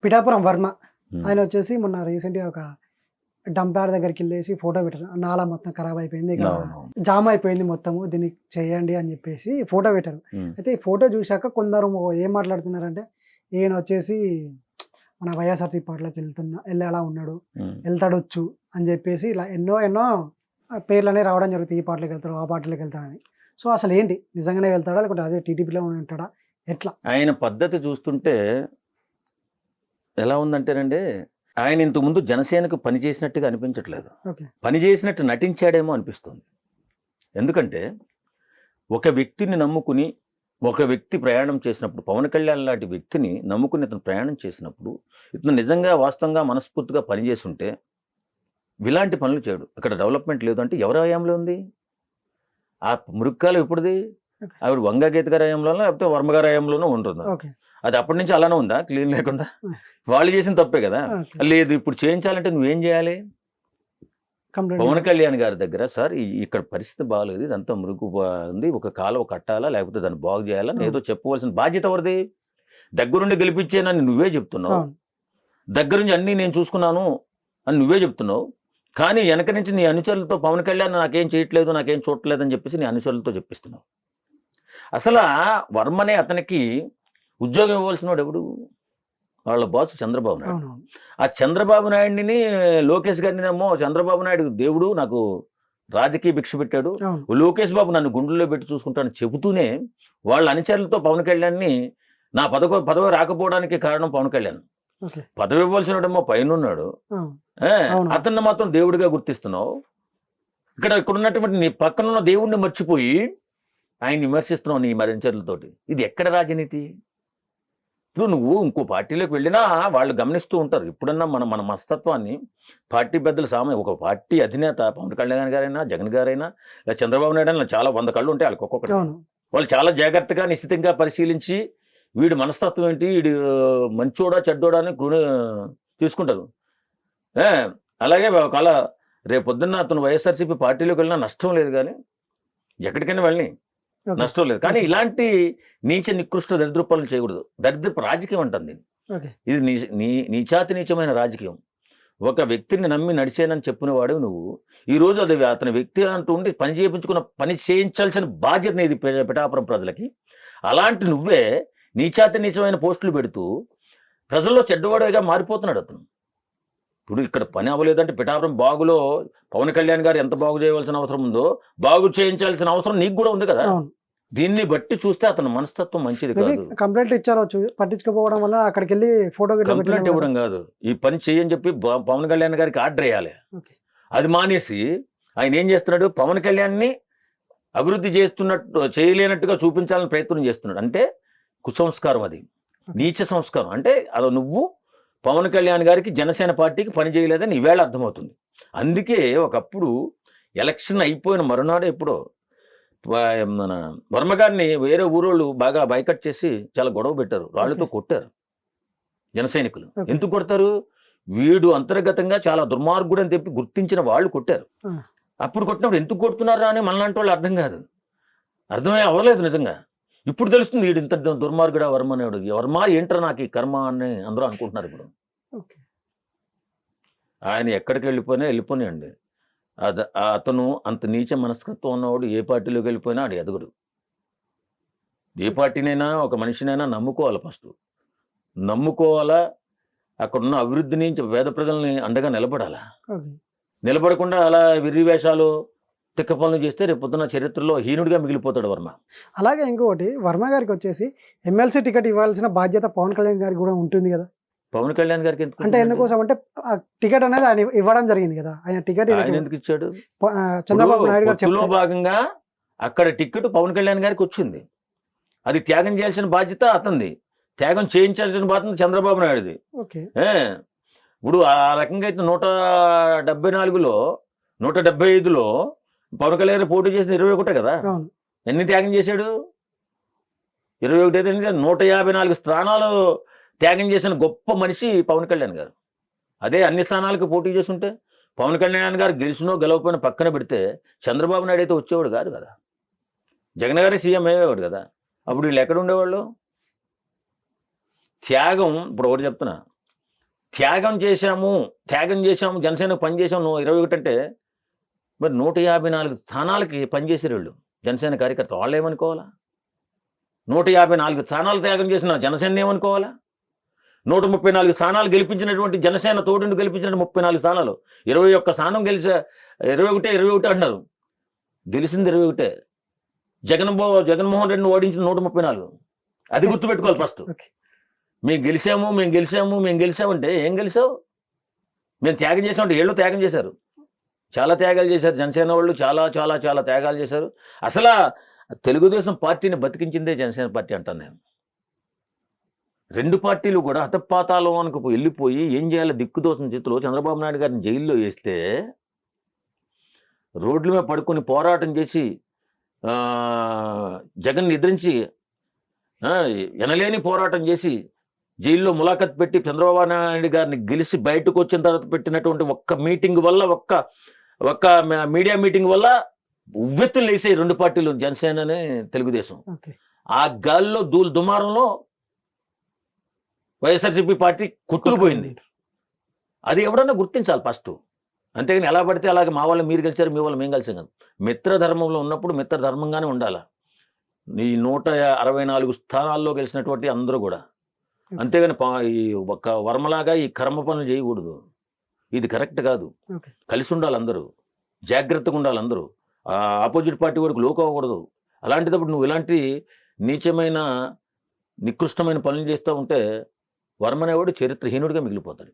పిఠాపురం వర్మ ఆయన వచ్చేసి మొన్న రీసెంట్గా ఒక డంప్ యార్డ్ దగ్గరికి వెళ్ళేసి ఫోటో పెట్టారు. నాలా మొత్తం ఖరాబ్ అయిపోయింది, ఇక జామ్ అయిపోయింది మొత్తము, దీన్ని చేయండి అని చెప్పేసి ఫోటో పెట్టారు. అయితే ఈ ఫోటో చూశాక కొందరు ఏం మాట్లాడుతున్నారంటే ఈయన వచ్చేసి మన వైఎస్ఆర్సీ పార్టీలోకి వెళ్ళేలా ఉన్నాడు, వెళ్తాడొచ్చు అని చెప్పేసి ఇలా ఎన్నో ఎన్నో పేర్లు అనేవి రావడం జరుగుతుంది. ఈ పార్టీలోకి వెళ్తాడు, ఆ పార్టీలోకి వెళ్తాడని. సో అసలు ఏంటి, నిజంగానే వెళ్తాడా లేకుంటే అదే టీడీపీలో ఉంటాడా, ఎట్లా? ఆయన పద్ధతి చూస్తుంటే ఎలా ఉందంటేనండి, ఆయన ఇంతకుముందు జనసేనకు పని చేసినట్టుగా అనిపించట్లేదు, పని చేసినట్టు నటించాడేమో అనిపిస్తుంది. ఎందుకంటే ఒక వ్యక్తిని నమ్ముకుని ఒక వ్యక్తి ప్రయాణం చేసినప్పుడు, పవన్ కళ్యాణ్ లాంటి వ్యక్తిని నమ్ముకుని ఇతను ప్రయాణం చేసినప్పుడు, ఇతను నిజంగా వాస్తవంగా మనస్ఫూర్తిగా పనిచేసి ఉంటే ఇలాంటి పనులు చేయడు. అక్కడ డెవలప్మెంట్ లేదు అంటే ఎవరి హయాంలో ఉంది? ఆ మృక్కాలు ఎప్పుడుది? ఆవిడ వంగగీత గారి హయాంలోనో లేకపోతే వర్మ గారి హయాంలోనూ ఉంటుంది. అది అప్పటి నుంచి అలానే ఉందా క్లీన్ లేకుండా? వాళ్ళు చేసిన తప్పే కదా. లేదు, ఇప్పుడు చేయించాలంటే నువ్వేం చేయాలి? పవన్ కళ్యాణ్ గారి దగ్గర సార్ ఇక్కడ పరిస్థితి బాగాలేదు, ఇదంతా మురుగు ఉంది, ఒక కాలువ కట్టాలా లేకపోతే దాన్ని బాగు చేయాలా ఏదో చెప్పవలసిన బాధ్యత ఎవరిది? దగ్గరుండి గెలిపించేనని నువ్వే చెప్తున్నావు, దగ్గర నుంచి అన్నీ నేను చూసుకున్నాను అని నువ్వే చెప్తున్నావు. కానీ వెనక నుంచి నీ అనుచరులతో పవన్ కళ్యాణ్ నాకేం చేయట్లేదు, నాకేం చూడట్లేదు అని చెప్పేసి నీ అనుచరులతో చెప్పిస్తున్నావు. అసలు వర్మనే అతనికి ఉద్యోగం ఇవ్వాల్సిన వాడు ఎవడు? వాళ్ళ బాస్ చంద్రబాబు నాయుడు. ఆ చంద్రబాబు నాయుడిని లోకేష్ గారిని ఏమో చంద్రబాబు నాయుడు దేవుడు నాకు రాజకీయ భిక్ష పెట్టాడు, లోకేష్ బాబు నన్ను గుండెల్లో పెట్టి చూసుకుంటానని చెబుతూనే వాళ్ళ అనుచరులతో పవన్ కళ్యాణ్ని నా పదవి రాకపోవడానికి కారణం పవన్ కళ్యాణ్. పదవి ఇవ్వాల్సిన వాడేమో పైన ఉన్నాడు, అతన్ని మాత్రం దేవుడిగా గుర్తిస్తున్నావు. ఇక్కడ ఉన్నటువంటి నీ పక్కనున్న దేవుడిని మర్చిపోయి ఆయన విమర్శిస్తున్నావు నీ అనుచరులతోటి. ఇది ఎక్కడ రాజనీతి? ఇప్పుడు నువ్వు ఇంకో పార్టీలోకి వెళ్ళినా వాళ్ళు గమనిస్తూ ఉంటారు. ఇప్పుడన్నా మన మనస్తత్వాన్ని పార్టీ పెద్దల ఒక పార్టీ అధినేత పవన్ కళ్యాణ్ గారైనా జగన్ గారైనా లేదా చంద్రబాబు నాయుడు అయినా చాలా 100 కళ్ళు ఉంటాయి వాళ్ళకి ఒక్కొక్కటి. వాళ్ళు చాలా జాగ్రత్తగా నిశ్చితంగా పరిశీలించి వీడి మనస్తత్వం ఏంటి, వీడు మంచోడా చెడ్డోడా అని తీసుకుంటారు. అలాగే ఒకవేళ రేపు పొద్దున్న అతను వైఎస్ఆర్సీపీ పార్టీలోకి వెళ్ళినా నష్టం లేదు, కానీ ఎక్కడికైనా వెళ్ళి నష్టం లేదు. కానీ ఇలాంటి నీచ నికృష్ట దరిద్ర పనులు చేయకూడదు. దరిద్రపు రాజకీయం అంటుంది ఇది, నీచాతి నీచమైన రాజకీయం. ఒక వ్యక్తిని నమ్మి నడిచేనని చెప్పినవాడు నువ్వు, ఈరోజు అది అతని వ్యక్తి అంటూ ఉండి పని చేయించుకున్న పని చేయించాల్సిన బాధ్యత నీది పిఠాపురం ప్రజలకి. అలాంటి నువ్వే నీచాతి నీచమైన పోస్టులు పెడుతూ ప్రజల్లో చెడ్డవాడుగా మారిపోతున్నాడు అతను. ఇప్పుడు ఇక్కడ పని అవ్వలేదంటే పిఠాపురం బాగులో పవన్ కళ్యాణ్ గారు ఎంత బాగు చేయవలసిన అవసరం ఉందో బాగు చేయించాల్సిన అవసరం నీకు కూడా ఉంది కదా. దీన్ని బట్టి చూస్తే అతని మనస్తత్వం మంచిది కాదు. కంప్లైంట్ ఇచ్చారు, పట్టించుకోవడం వల్ల అక్కడికి వెళ్ళి ఫోటో కంప్లైంట్ ఇవ్వడం కాదు, ఈ పని చేయని చెప్పి పవన్ కళ్యాణ్ గారికి ఆర్డర్ వేయాలి. అది మానేసి ఆయన ఏం చేస్తున్నాడు, పవన్ కళ్యాణ్ని అభివృద్ధి చేస్తున్నట్టు చేయలేనట్టుగా చూపించాలని ప్రయత్నం చేస్తున్నాడు. అంటే కుసంస్కారం, అది నీచ సంస్కారం. అంటే అది నువ్వు పవన్ కళ్యాణ్ గారికి జనసేన పార్టీకి పని చేయలేదని ఈవేళ అర్థమవుతుంది. అందుకే ఒకప్పుడు ఎలక్షన్ అయిపోయిన మరునాడు ఎప్పుడో మన వర్మ గారిని వేరే ఊరోళ్ళు బాగా బైకట్ చేసి చాలా గొడవ పెట్టారు, రాళ్లతో కొట్టారు జన సైనికులు. ఎందుకు కొడతారు? వీడు అంతర్గతంగా చాలా దుర్మార్గుడు అని చెప్పి గుర్తించిన వాళ్ళు కొట్టారు. అప్పుడు కొట్టినప్పుడు ఎందుకు కొడుతున్నారా అని మనలాంటి వాళ్ళు అర్థం కాదు, అర్థమే అవ్వలేదు నిజంగా. ఇప్పుడు తెలుస్తుంది వీడు ఇంత దుర్మార్గుడా వర్మ అనేవాడు. వర్మ ఏంట్రా నాకు ఈ కర్మ అని అందరూ అనుకుంటున్నారు. ఇప్పుడు ఆయన ఎక్కడికి వెళ్ళిపోయినాయండి. అతను అంత నీచ మనస్తత్వం ఉన్నవాడు ఏ పార్టీలోకి వెళ్ళిపోయినా ఆడు ఎదగడు. ఏ పార్టీనైనా ఒక మనిషినైనా నమ్ముకోవాలి, ఫస్ట్ నమ్ముకోవాలా, అక్కడున్న అభివృద్ధి నుంచి పేద ప్రజల్ని అండగా నిలబడాలా. నిలబడకుండా అలా విర్రివేషాలు తిక్క పనులు చేస్తే రేపు పొద్దున్న చరిత్రలో హీనుడిగా మిగిలిపోతాడు వర్మ. అలాగే ఇంకొకటి, వర్మ గారికి వచ్చేసి ఎమ్మెల్సీ టికెట్ ఇవ్వాల్సిన బాధ్యత పవన్ కళ్యాణ్ గారికి కూడా ఉంటుంది కదా. పవన్ కళ్యాణ్ గారికి అంటే ఎందుకోసం అంటే టికెట్ అనేది ఆయన ఇవ్వడం జరిగింది కదా. ఆయన టికెట్ ఆయన ఎందుకు ఇచ్చాడు? చంద్రబాబు నాయుడు గారు భాగంగా అక్కడ టికెట్ పవన్ కళ్యాణ్ గారికి వచ్చింది, అది త్యాగం చేయాల్సిన బాధ్యత అతనిది, త్యాగం చేయించాల్సిన బాధ్యత చంద్రబాబు నాయుడుది. ఇప్పుడు ఆ రకంగా అయితే 174లో 175లో పవన్ కళ్యాణ్ పోటీ చేసిన 21 కదా. ఎన్ని త్యాగం చేశాడు? 21 అయితే 154 స్థానాలు త్యాగం చేసిన గొప్ప మనిషి పవన్ కళ్యాణ్ గారు. అదే అన్ని స్థానాలకు పోటీ చేస్తుంటే పవన్ కళ్యాణ్ గారు గెలిచినో గెలవపోయిన పక్కన పెడితే చంద్రబాబు నాయుడు అయితే వచ్చేవాడు కాదు కదా, జగన్ గారి సీఎం అయ్యేవాడు కదా. అప్పుడు వీళ్ళు ఎక్కడ ఉండేవాళ్ళు? త్యాగం ఇప్పుడు ఒకటి చెప్తున్నా, త్యాగం చేశాము జనసేనకు పనిచేసాము 21 అంటే మరి 154 స్థానాలకి పనిచేసారు వాళ్ళు జనసేన కార్యకర్త. వాళ్ళు ఏమనుకోవాలా? 154 స్థానాలు త్యాగం చేసిన జనసేన ఏమనుకోవాలా? 134 స్థానాలు గెలిపించినటువంటి జనసేన తోడుండి గెలిపించిన 34 స్థానాలు, 21 స్థానం 21 అంటున్నారు. గెలిచింది 21. జగన్మోహన్ రెడ్డిని ఓడించిన 134. అది గుర్తుపెట్టుకోవాలి ఫస్ట్. మేము గెలిచామంటే ఏం గెలిచావు? మేము త్యాగం చేసామంటే ఏళ్ళు త్యాగం చేశారు, చాలా త్యాగాలు చేశారు జనసేన వాళ్ళు, చాలా చాలా చాలా త్యాగాలు చేశారు. అసలు తెలుగుదేశం పార్టీని బతికించిందే జనసేన పార్టీ అంటాను నేను. రెండు పార్టీలు కూడా హతపాతాలోనికి వెళ్ళిపోయి ఏం చేయాలి దిక్కుదోసిన చేతిలో చంద్రబాబు నాయుడు గారిని జైల్లో వేస్తే రోడ్ల మీద పడుకొని పోరాటం చేసి జగన్ నిద్రించి ఎనలేని పోరాటం చేసి జైల్లో ములాఖత్ పెట్టి చంద్రబాబు నాయుడు గారిని గెలిచి బయటకు వచ్చిన తర్వాత పెట్టినటువంటి ఒక్క మీటింగ్ వల్ల, ఒక్క మీడియా మీటింగ్ వల్ల ఉవ్వెత్తులు లేసాయి రెండు పార్టీలు, జనసేన తెలుగుదేశం. ఆ గాల్లో దుమారంలో వైఎస్ఆర్సీపీ పార్టీ కొట్టుకుపోయింది. అది ఎవడన్నా గుర్తించాలి ఫస్ట్. అంతేగాని ఎలా పడితే అలాగే మా వాళ్ళు మీరు గెలిచారు, మీ వాళ్ళు మేము కలిసాం కదా. మిత్రధర్మంలో ఉన్నప్పుడు మిత్రధర్మంగానే ఉండాలి. ఈ 164 స్థానాల్లో గెలిచినటువంటి అందరూ కూడా. అంతేగాని ఈ ఒక వర్మలాగా ఈ కర్మ పనులు చేయకూడదు. ఇది కరెక్ట్ కాదు. కలిసి ఉండాలి అందరూ, జాగ్రత్తగా ఉండాలి అందరూ. ఆపోజిట్ పార్టీ వరకు లోకు అవ్వకూడదు. అలాంటిదప్పుడు నువ్వు ఇలాంటి నీచమైన నికృష్టమైన పనులు చేస్తూ ఉంటే వర్మ అనేవాడు చరిత్రహీనుడిగా మిగిలిపోతాడు.